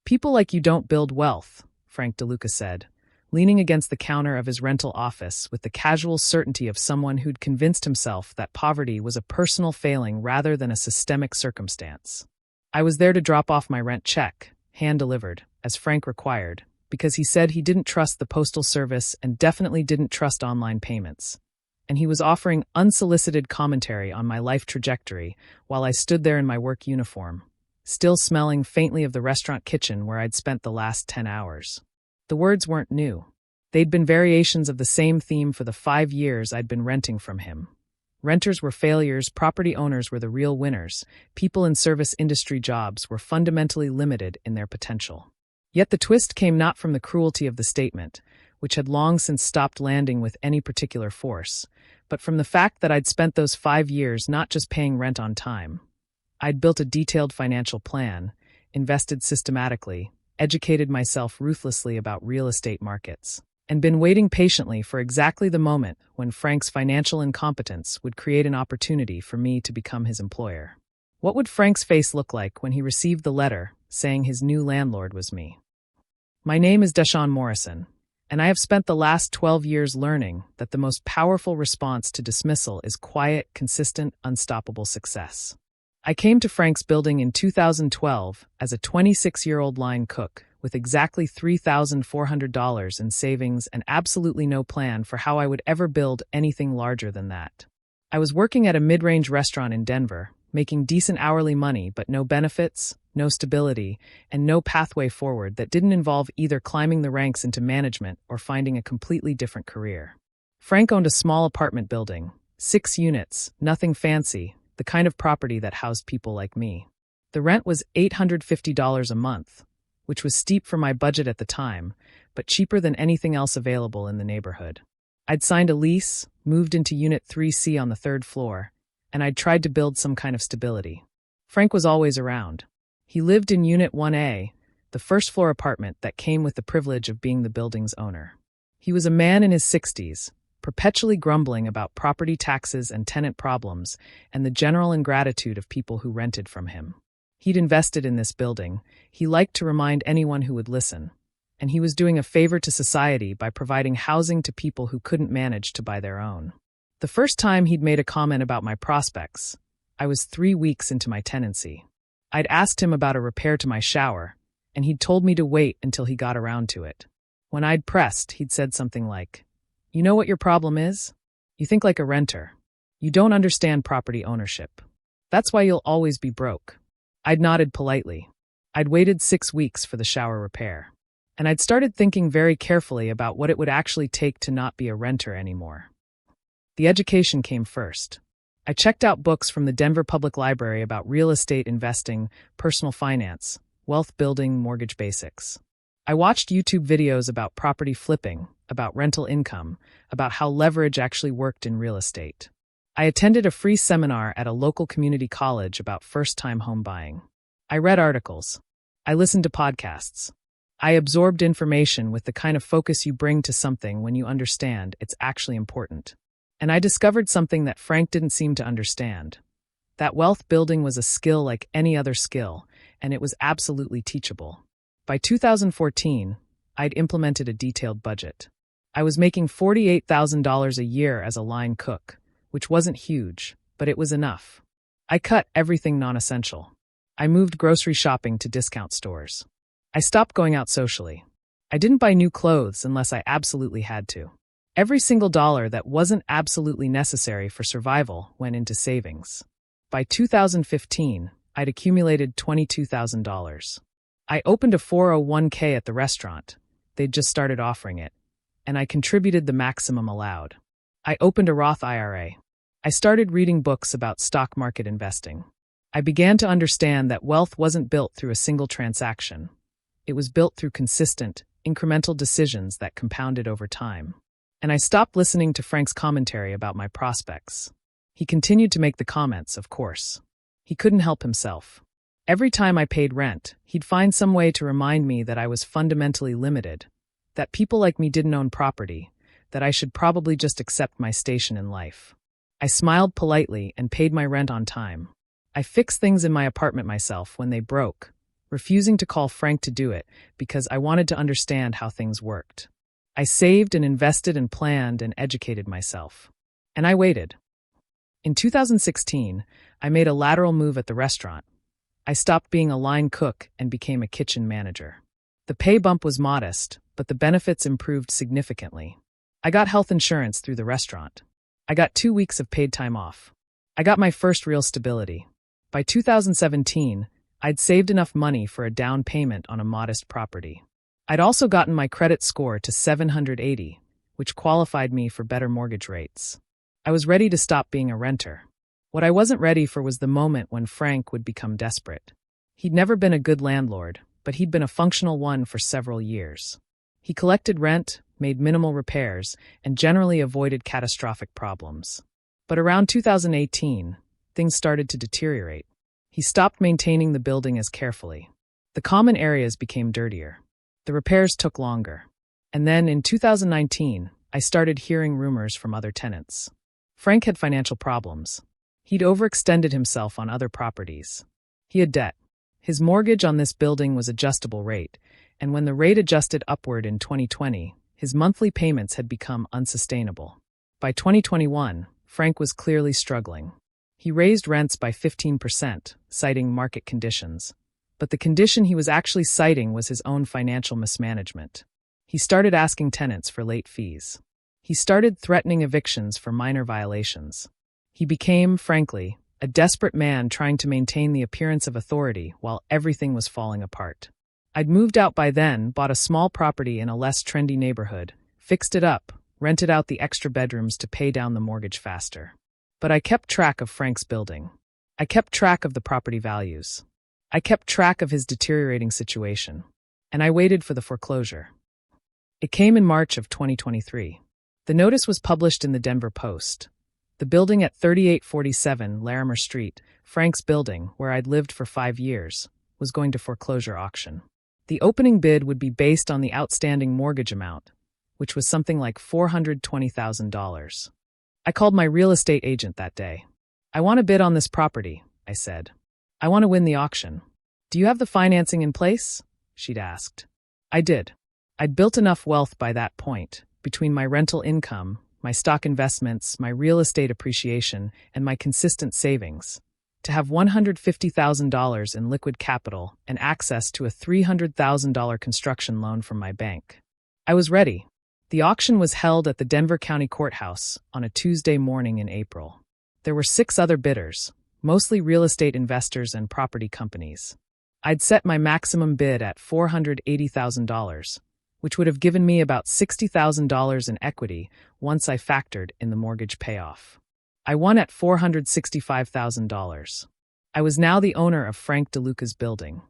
People like you don't build wealth, Frank DeLuca said, leaning against the counter of his rental office with the casual certainty of someone who'd convinced himself that poverty was a personal failing rather than a systemic circumstance. I was there to drop off my rent check, hand-delivered, as Frank required, because he said he didn't trust the postal service and definitely didn't trust online payments. And he was offering unsolicited commentary on my life trajectory while I stood there in my work uniform, still smelling faintly of the restaurant kitchen where I'd spent the last 10 hours. The words weren't new. They'd been variations of the same theme for the 5 years I'd been renting from him. Renters were failures, property owners were the real winners, people in service industry jobs were fundamentally limited in their potential. Yet the twist came not from the cruelty of the statement, which had long since stopped landing with any particular force, but from the fact that I'd spent those 5 years not just paying rent on time. I'd built a detailed financial plan, invested systematically, educated myself ruthlessly about real estate markets, and been waiting patiently for exactly the moment when Frank's financial incompetence would create an opportunity for me to become his employer. What would Frank's face look like when he received the letter saying his new landlord was me? My name is Deshaun Morrison, and I have spent the last 12 years learning that the most powerful response to dismissal is quiet, consistent, unstoppable success. I came to Frank's building in 2012 as a 26-year-old line cook with exactly $3,400 in savings and absolutely no plan for how I would ever build anything larger than that. I was working at a mid-range restaurant in Denver, making decent hourly money but no benefits, no stability, and no pathway forward that didn't involve either climbing the ranks into management or finding a completely different career. Frank owned a small apartment building, 6 units, nothing fancy, the kind of property that housed people like me. The rent was $850 a month, which was steep for my budget at the time, but cheaper than anything else available in the neighborhood. I'd signed a lease, moved into Unit 3C on the 3rd floor, and I'd tried to build some kind of stability. Frank was always around. He lived in Unit 1A, the first-floor apartment that came with the privilege of being the building's owner. He was a man in his 60s, perpetually grumbling about property taxes and tenant problems and the general ingratitude of people who rented from him. He'd invested in this building, he liked to remind anyone who would listen, and he was doing a favor to society by providing housing to people who couldn't manage to buy their own. The first time he'd made a comment about my prospects, I was 3 weeks into my tenancy. I'd asked him about a repair to my shower, and he'd told me to wait until he got around to it. When I'd pressed, he'd said something like, "You know what your problem is? You think like a renter. You don't understand property ownership. That's why you'll always be broke." I'd nodded politely. I'd waited 6 weeks for the shower repair. And I'd started thinking very carefully about what it would actually take to not be a renter anymore. The education came first. I checked out books from the Denver Public Library about real estate investing, personal finance, wealth building, mortgage basics. I watched YouTube videos about property flipping, about rental income, about how leverage actually worked in real estate. I attended a free seminar at a local community college about first-time home buying. I read articles. I listened to podcasts. I absorbed information with the kind of focus you bring to something when you understand it's actually important. And I discovered something that Frank didn't seem to understand. That wealth building was a skill like any other skill, and it was absolutely teachable. By 2014, I'd implemented a detailed budget. I was making $48,000 a year as a line cook, which wasn't huge, but it was enough. I cut everything non-essential. I moved grocery shopping to discount stores. I stopped going out socially. I didn't buy new clothes unless I absolutely had to. Every single dollar that wasn't absolutely necessary for survival went into savings. By 2015, I'd accumulated $22,000. I opened a 401k at the restaurant. They'd just started offering it. And I contributed the maximum allowed. I opened a Roth IRA. I started reading books about stock market investing. I began to understand that wealth wasn't built through a single transaction. It was built through consistent, incremental decisions that compounded over time. And I stopped listening to Frank's commentary about my prospects. He continued to make the comments, of course. He couldn't help himself. Every time I paid rent, he'd find some way to remind me that I was fundamentally limited, that people like me didn't own property, that I should probably just accept my station in life. I smiled politely and paid my rent on time. I fixed things in my apartment myself when they broke, refusing to call Frank to do it because I wanted to understand how things worked. I saved and invested and planned and educated myself. And I waited. In 2016, I made a lateral move at the restaurant. I stopped being a line cook and became a kitchen manager. The pay bump was modest, but the benefits improved significantly. I got health insurance through the restaurant. I got 2 weeks of paid time off. I got my first real stability. By 2017, I'd saved enough money for a down payment on a modest property. I'd also gotten my credit score to 780, which qualified me for better mortgage rates. I was ready to stop being a renter. What I wasn't ready for was the moment when Frank would become desperate. He'd never been a good landlord, but he'd been a functional one for several years. He collected rent, made minimal repairs, and generally avoided catastrophic problems. But around 2018, things started to deteriorate. He stopped maintaining the building as carefully. The common areas became dirtier. The repairs took longer. And then, in 2019, I started hearing rumors from other tenants. Frank had financial problems. He'd overextended himself on other properties. He had debt. His mortgage on this building was adjustable rate, and when the rate adjusted upward in 2020, his monthly payments had become unsustainable. By 2021, Frank was clearly struggling. He raised rents by 15%, citing market conditions. But the condition he was actually citing was his own financial mismanagement. He started asking tenants for late fees. He started threatening evictions for minor violations. He became, frankly, a desperate man trying to maintain the appearance of authority while everything was falling apart. I'd moved out by then, bought a small property in a less trendy neighborhood, fixed it up, rented out the extra bedrooms to pay down the mortgage faster. But I kept track of Frank's building. I kept track of the property values. I kept track of his deteriorating situation. And I waited for the foreclosure. It came in March of 2023. The notice was published in the Denver Post. The building at 3847 Larimer Street, Frank's building, where I'd lived for 5 years, was going to foreclosure auction. The opening bid would be based on the outstanding mortgage amount, which was something like $420,000. I called my real estate agent that day. "I want to bid on this property," I said. "I want to win the auction." "Do you have the financing in place?" she'd asked. I did. I'd built enough wealth by that point, between my rental income, my stock investments, my real estate appreciation, and my consistent savings, to have $150,000 in liquid capital and access to a $300,000 construction loan from my bank. I was ready. The auction was held at the Denver County Courthouse on a Tuesday morning in April. There were 6 other bidders, mostly real estate investors and property companies. I'd set my maximum bid at $480,000, which would have given me about $60,000 in equity once I factored in the mortgage payoff. I won at $465,000. I was now the owner of Frank DeLuca's building.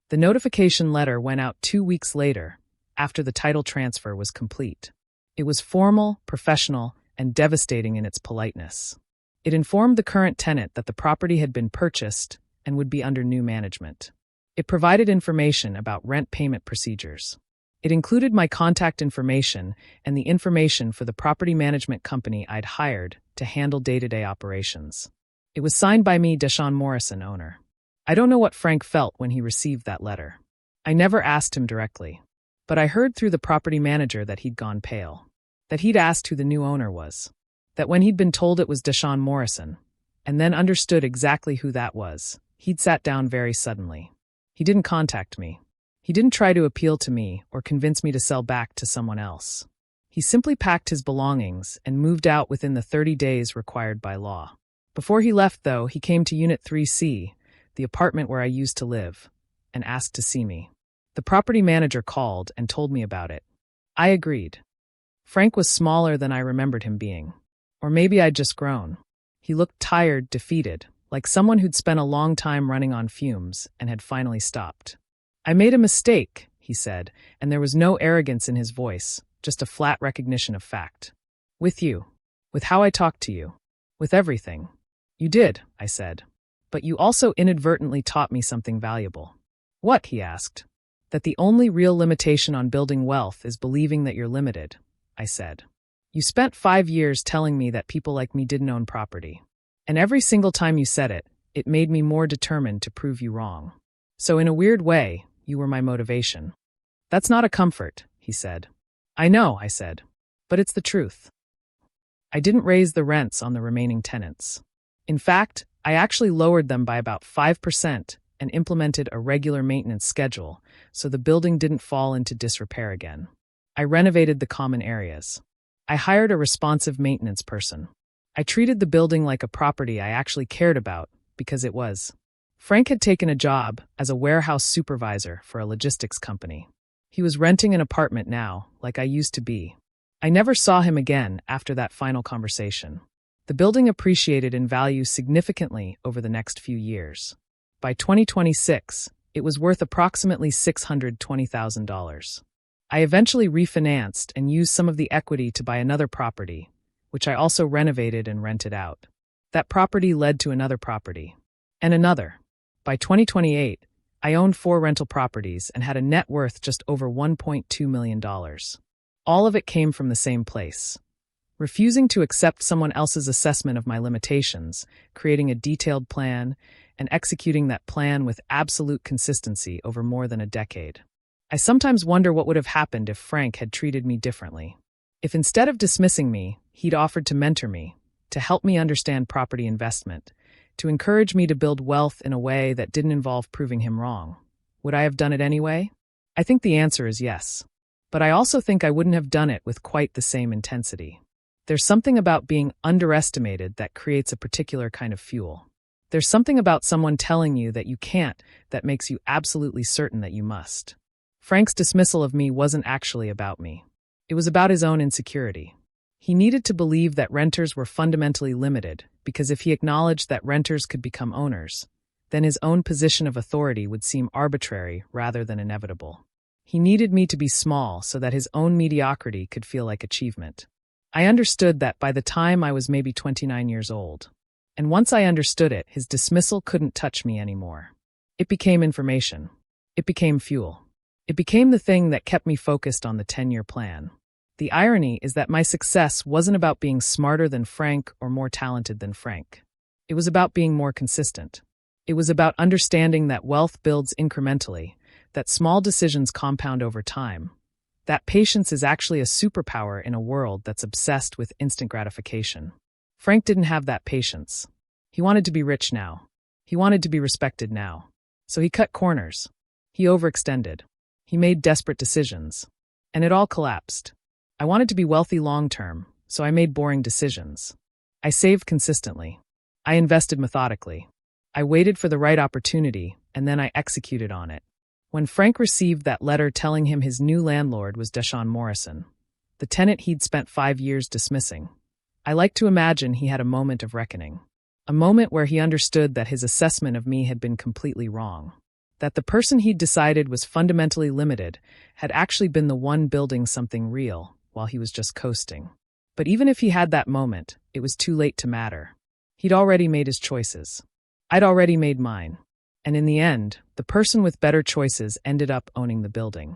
The notification letter went out 2 weeks later, after the title transfer was complete. It was formal, professional, and devastating in its politeness. It informed the current tenant that the property had been purchased and would be under new management. It provided information about rent payment procedures. It included my contact information and the information for the property management company I'd hired to handle day-to-day operations. It was signed by me, Deshaun Morrison, owner. I don't know what Frank felt when he received that letter. I never asked him directly. But I heard through the property manager that he'd gone pale. That he'd asked who the new owner was. That when he'd been told it was Deshaun Morrison, and then understood exactly who that was, he'd sat down very suddenly. He didn't contact me. He didn't try to appeal to me or convince me to sell back to someone else. He simply packed his belongings and moved out within the 30 days required by law. Before he left, though, he came to Unit 3C, the apartment where I used to live, and asked to see me. The property manager called and told me about it. I agreed. Frank was smaller than I remembered him being. Or maybe I'd just grown. He looked tired, defeated, like someone who'd spent a long time running on fumes and had finally stopped. "I made a mistake," he said, and there was no arrogance in his voice, just a flat recognition of fact. "With you. With how I talked to you. With everything." "You did," I said. "But you also inadvertently taught me something valuable." "What?" he asked. "That the only real limitation on building wealth is believing that you're limited," I said. "You spent 5 years telling me that people like me didn't own property. And every single time you said it, it made me more determined to prove you wrong. So in a weird way, you were my motivation. That's not a comfort, he said. I know, I said. But it's the truth. I didn't raise the rents on the remaining tenants. In fact, I actually lowered them by about 5% and implemented a regular maintenance schedule so the building didn't fall into disrepair again. I renovated the common areas. I hired a responsive maintenance person. I treated the building like a property I actually cared about because it was. Frank had taken a job as a warehouse supervisor for a logistics company. He was renting an apartment now, like I used to be. I never saw him again after that final conversation. The building appreciated in value significantly over the next few years. By 2026, it was worth approximately $620,000. I eventually refinanced and used some of the equity to buy another property, which I also renovated and rented out. That property led to another property. And another. By 2028, I owned 4 rental properties and had a net worth just over $1.2 million. All of it came from the same place. Refusing to accept someone else's assessment of my limitations, creating a detailed plan, and executing that plan with absolute consistency over more than a decade. I sometimes wonder what would have happened if Frank had treated me differently. If instead of dismissing me, he'd offered to mentor me, to help me understand property investment, to encourage me to build wealth in a way that didn't involve proving him wrong. Would I have done it anyway? I think the answer is yes. But I also think I wouldn't have done it with quite the same intensity. There's something about being underestimated that creates a particular kind of fuel. There's something about someone telling you that you can't that makes you absolutely certain that you must. Frank's dismissal of me wasn't actually about me. It was about his own insecurity. He needed to believe that renters were fundamentally limited, because if he acknowledged that renters could become owners, then his own position of authority would seem arbitrary rather than inevitable. He needed me to be small so that his own mediocrity could feel like achievement. I understood that by the time I was maybe 29 years old. And once I understood it, his dismissal couldn't touch me anymore. It became information. It became fuel. It became the thing that kept me focused on the 10-year plan. The irony is that my success wasn't about being smarter than Frank or more talented than Frank. It was about being more consistent. It was about understanding that wealth builds incrementally, that small decisions compound over time, that patience is actually a superpower in a world that's obsessed with instant gratification. Frank didn't have that patience. He wanted to be rich now. He wanted to be respected now. So he cut corners. He overextended. He made desperate decisions. And it all collapsed. I wanted to be wealthy long-term, so I made boring decisions. I saved consistently. I invested methodically. I waited for the right opportunity, and then I executed on it. When Frank received that letter telling him his new landlord was Deshaun Morrison, the tenant he'd spent 5 years dismissing, I like to imagine he had a moment of reckoning. A moment where he understood that his assessment of me had been completely wrong. That the person he'd decided was fundamentally limited had actually been the one building something real while he was just coasting. But even if he had that moment, it was too late to matter. He'd already made his choices. I'd already made mine. And in the end, the person with better choices ended up owning the building.